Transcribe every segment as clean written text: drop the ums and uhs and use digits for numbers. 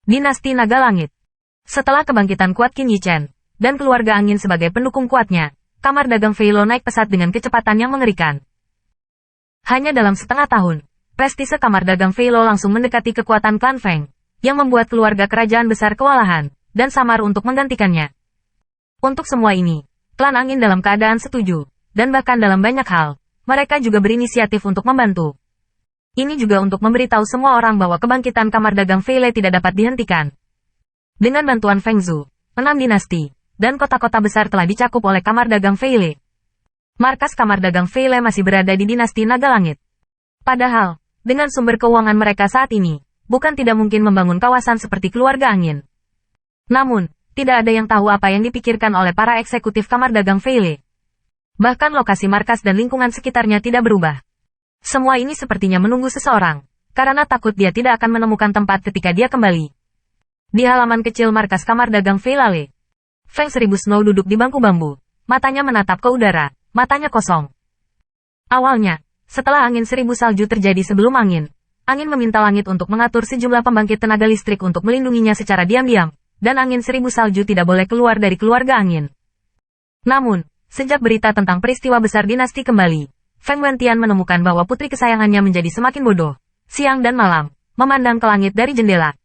Dinasti Naga Langit. Setelah kebangkitan kuat Qin Yichen dan keluarga angin sebagai pendukung kuatnya, kamar dagang Fei Lo naik pesat dengan kecepatan yang mengerikan. Hanya dalam setengah tahun, prestise kamar dagang Fei Lo langsung mendekati kekuatan klan Feng, yang membuat keluarga kerajaan besar kewalahan dan samar untuk menggantikannya. Untuk semua ini, klan angin dalam keadaan setuju, dan bahkan dalam banyak hal, mereka juga berinisiatif untuk membantu. Ini juga untuk memberitahu semua orang bahwa kebangkitan kamar dagang Fei Le tidak dapat dihentikan. Dengan bantuan Feng Zhu, 6 dinasti, dan kota-kota besar telah dicakup oleh kamar dagang Fei Le. Markas kamar dagang Fei Le masih berada di dinasti Naga Langit. Padahal, dengan sumber keuangan mereka saat ini, bukan tidak mungkin membangun kawasan seperti keluarga angin. Namun, tidak ada yang tahu apa yang dipikirkan oleh para eksekutif kamar dagang Fei Le. Bahkan lokasi markas dan lingkungan sekitarnya tidak berubah. Semua ini sepertinya menunggu seseorang, karena takut dia tidak akan menemukan tempat ketika dia kembali. Di halaman kecil markas kamar dagang Fei Lale, Feng Seribu Snow duduk di bangku bambu, matanya menatap ke udara, matanya kosong. Awalnya, setelah angin 1000 salju terjadi sebelum angin meminta langit untuk mengatur sejumlah pembangkit tenaga listrik untuk melindunginya secara diam-diam, dan angin 1000 salju tidak boleh keluar dari keluarga angin. Namun, sejak berita tentang peristiwa besar dinasti kembali, Feng Wentian menemukan bahwa putri kesayangannya menjadi semakin bodoh, siang dan malam, memandang ke langit dari jendela.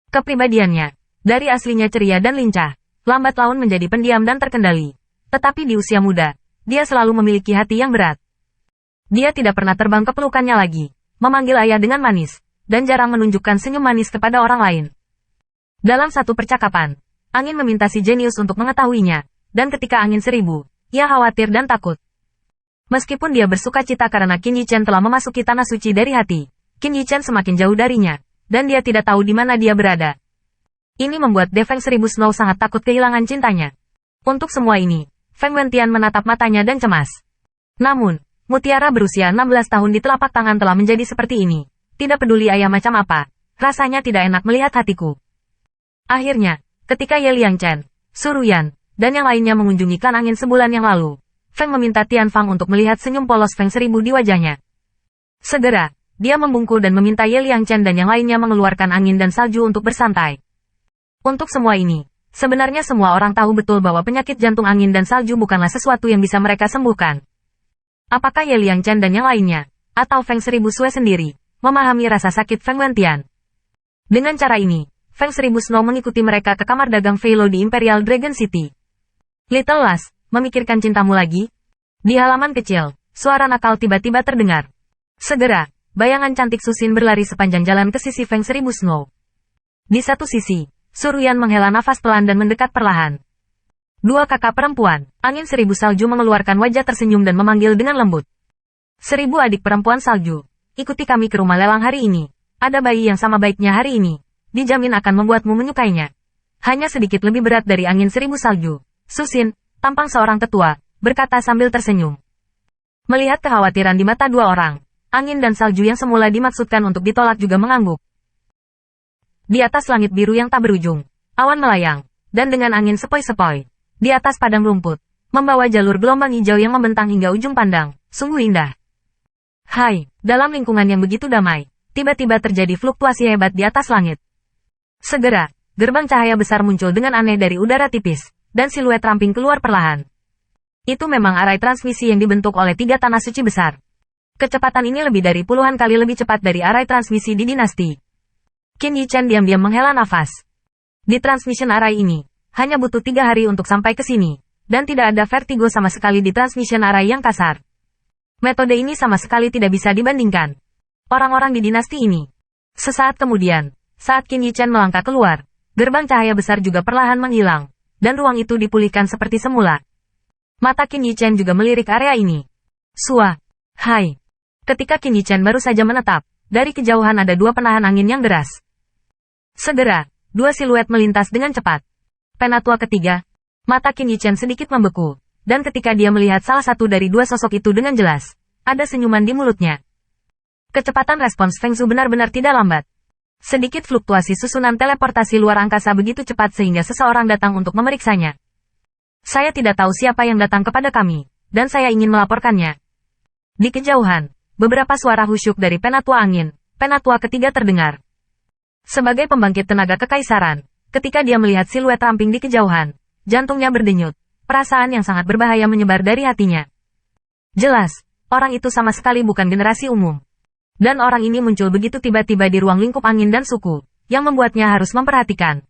Kepribadiannya, dari aslinya ceria dan lincah, lambat laun menjadi pendiam dan terkendali. Tetapi di usia muda, dia selalu memiliki hati yang berat. Dia tidak pernah terbang ke pelukannya lagi, memanggil ayah dengan manis, dan jarang menunjukkan senyum manis kepada orang lain. Dalam satu percakapan, angin meminta si jenius untuk mengetahuinya, dan ketika angin 1000, ia khawatir dan takut. Meskipun dia bersuka cita karena Qin Yichen telah memasuki tanah suci dari hati, Qin Yichen semakin jauh darinya, dan dia tidak tahu di mana dia berada. Ini membuat Feng Seribu Snow sangat takut kehilangan cintanya. Untuk semua ini, Feng Wentian menatap matanya dan cemas. Namun, mutiara berusia 16 tahun di telapak tangan telah menjadi seperti ini. Tidak peduli ayah macam apa, rasanya tidak enak melihat hatiku. Akhirnya, ketika Ye Liangchen, Su Ruyan, dan yang lainnya mengunjungi klan angin sebulan yang lalu, Feng meminta Tian Fang untuk melihat senyum polos Feng 1000 di wajahnya. Segera, dia membungkuk dan meminta Ye Liangchen dan yang lainnya mengeluarkan angin dan salju untuk bersantai. Untuk semua ini, sebenarnya semua orang tahu betul bahwa penyakit jantung angin dan salju bukanlah sesuatu yang bisa mereka sembuhkan. Apakah Ye Liangchen dan yang lainnya, atau Feng 1000 Sue sendiri, memahami rasa sakit Feng Wentian? Dengan cara ini, Feng 1000 Snow mengikuti mereka ke kamar dagang Fei Lo di Imperial Dragon City. Little Lass, memikirkan cintamu lagi? Di halaman kecil, suara nakal tiba-tiba terdengar. Segera, bayangan cantik Susin berlari sepanjang jalan ke sisi Feng 1000 Snow. Di satu sisi, Su Ruyan menghela nafas pelan dan mendekat perlahan. Dua kakak perempuan, angin 1000 salju mengeluarkan wajah tersenyum dan memanggil dengan lembut. 1000 adik perempuan salju, ikuti kami ke rumah lelang hari ini. Ada bayi yang sama baiknya hari ini. Dijamin akan membuatmu menyukainya. Hanya sedikit lebih berat dari angin 1000 salju. Susin, tampang seorang tetua, berkata sambil tersenyum. Melihat kekhawatiran di mata dua orang, angin dan salju yang semula dimaksudkan untuk ditolak juga mengangguk. Di atas langit biru yang tak berujung, awan melayang, dan dengan angin sepoi-sepoi, di atas padang rumput, membawa jalur gelombang hijau yang membentang hingga ujung pandang, sungguh indah. Hai, dalam lingkungan yang begitu damai, tiba-tiba terjadi fluktuasi hebat di atas langit. Segera, gerbang cahaya besar muncul dengan aneh dari udara tipis, dan siluet ramping keluar perlahan. Itu memang arai transmisi yang dibentuk oleh 3 tanah suci besar. Kecepatan ini lebih dari puluhan kali lebih cepat dari arai transmisi di dinasti. Qin Yichen diam-diam menghela nafas. Di transmission arai ini, hanya butuh 3 hari untuk sampai ke sini, dan tidak ada vertigo sama sekali di transmission arai yang kasar. Metode ini sama sekali tidak bisa dibandingkan. Orang-orang di dinasti ini. Sesaat kemudian, saat Qin Yichen melangkah keluar, gerbang cahaya besar juga perlahan menghilang, dan ruang itu dipulihkan seperti semula. Mata Qin Yichen juga melirik area ini. Sua. Hai. Ketika Qin Yichen baru saja menetap, dari kejauhan ada 2 penahan angin yang deras. Segera, 2 siluet melintas dengan cepat. Penatua ketiga. Mata Qin Yichen sedikit membeku, dan ketika dia melihat salah satu dari 2 sosok itu dengan jelas, ada senyuman di mulutnya. Kecepatan respons Feng Zhu benar-benar tidak lambat. Sedikit fluktuasi susunan teleportasi luar angkasa begitu cepat sehingga seseorang datang untuk memeriksanya. Saya tidak tahu siapa yang datang kepada kami, dan saya ingin melaporkannya. Di kejauhan, beberapa suara husyuk dari penatua angin, penatua ketiga terdengar. Sebagai pembangkit tenaga kekaisaran, ketika dia melihat siluet ramping di kejauhan, jantungnya berdenyut. Perasaan yang sangat berbahaya menyebar dari hatinya. Jelas, orang itu sama sekali bukan generasi umum. Dan orang ini muncul begitu tiba-tiba di ruang lingkup angin dan suku, yang membuatnya harus memperhatikan.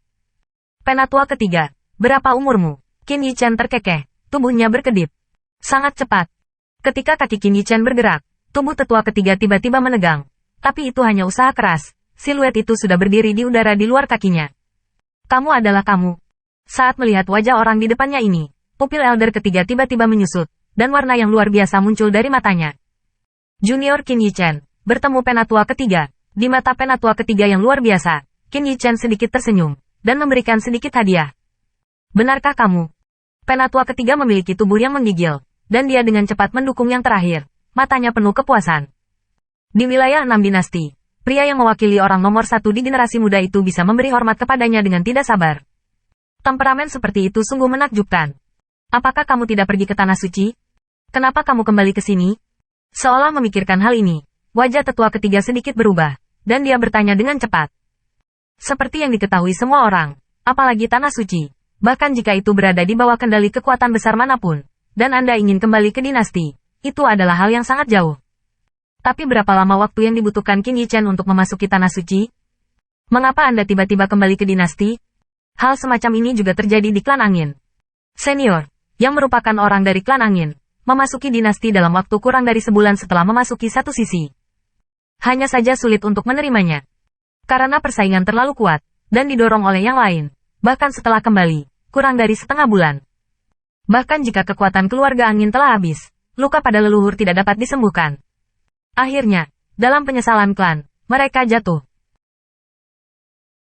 Penatua ketiga, berapa umurmu? Qin Yichen terkekeh, tubuhnya berkedip. Sangat cepat. Ketika kaki Qin Yichen bergerak, tubuh tetua ketiga tiba-tiba menegang. Tapi itu hanya usaha keras, siluet itu sudah berdiri di udara di luar kakinya. Kamu adalah kamu. Saat melihat wajah orang di depannya ini, pupil elder ketiga tiba-tiba menyusut, dan warna yang luar biasa muncul dari matanya. Junior Qin Yichen, bertemu penatua ketiga. Di mata penatua ketiga yang luar biasa, Qin Yichen sedikit tersenyum, dan memberikan sedikit hadiah. Benarkah kamu? Penatua ketiga memiliki tubuh yang menggigil, dan dia dengan cepat mendukung yang terakhir, matanya penuh kepuasan. Di wilayah 6 dinasti, pria yang mewakili orang nomor 1 di generasi muda itu bisa memberi hormat kepadanya dengan tidak sabar. Temperamen seperti itu sungguh menakjubkan. Apakah kamu tidak pergi ke Tanah Suci? Kenapa kamu kembali ke sini? Seolah memikirkan hal ini, wajah tetua ketiga sedikit berubah, dan dia bertanya dengan cepat. Seperti yang diketahui semua orang, apalagi Tanah Suci, bahkan jika itu berada di bawah kendali kekuatan besar manapun, dan Anda ingin kembali ke dinasti, itu adalah hal yang sangat jauh. Tapi berapa lama waktu yang dibutuhkan Qin Yichen untuk memasuki Tanah Suci? Mengapa Anda tiba-tiba kembali ke dinasti? Hal semacam ini juga terjadi di klan angin. Senior, yang merupakan orang dari klan angin, memasuki dinasti dalam waktu kurang dari sebulan setelah memasuki satu sisi. Hanya saja sulit untuk menerimanya. Karena persaingan terlalu kuat, dan didorong oleh yang lain, bahkan setelah kembali, kurang dari setengah bulan. Bahkan jika kekuatan keluarga angin telah habis, luka pada leluhur tidak dapat disembuhkan. Akhirnya, dalam penyesalan klan, mereka jatuh.